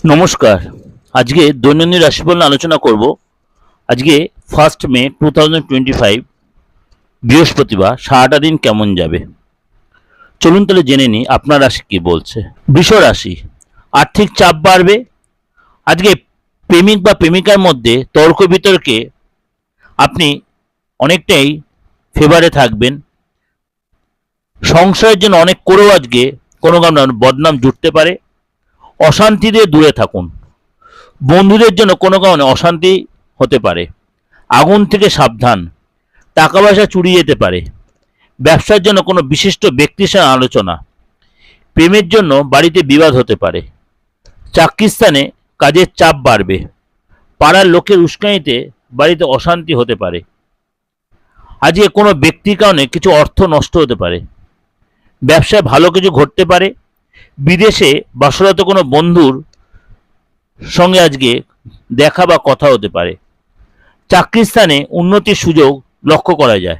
নমস্কার। আজকে দৈনন্দিন রাশিফল নিয়ে আলোচনা করব। আজকে 1 মে 2025 বৃহস্পতিবার। সারাটা দিন কেমন যাবে চলুন তাহলে জেনে নিই আপনার রাশি কি বলছে। বৃষ রাশি, আর্থিক চাপ বাড়বে। আজকে প্রেমিক বা প্রেমিকার মধ্যে তর্ক বিতর্কে আপনি অনেকটাই ফেভারে থাকবেন। সংসারের জন্য অনেক করেও আজকে কোনো কারণে বদনাম জুটতে পারে। অশান্তি দিয়ে দূরে থাকুন। বন্ধুদের জন্য কোনো কারণে অশান্তি হতে পারে। আগুন থেকে সাবধান। টাকা পয়সা চুরি যেতে পারে। ব্যবসার জন্য কোনো বিশিষ্ট ব্যক্তির সাথে আলোচনা। প্রেমের জন্য বাড়িতে বিবাদ হতে পারে। চাকরির স্থানে কাজের চাপ বাড়বে। পাড়ার লোকের উস্কানিতে বাড়িতে অশান্তি হতে পারে। আজকে কোনো ব্যক্তির কারণে কিছু অর্থ নষ্ট হতে পারে। ব্যবসায় ভালো কিছু ঘটতে পারে। বিদেশে বাসরত কোনো বন্ধুর সঙ্গে আজকে দেখা বা কথা হতে পারে। চাকরির স্থানে উন্নতির সুযোগ লক্ষ্য করা যায়।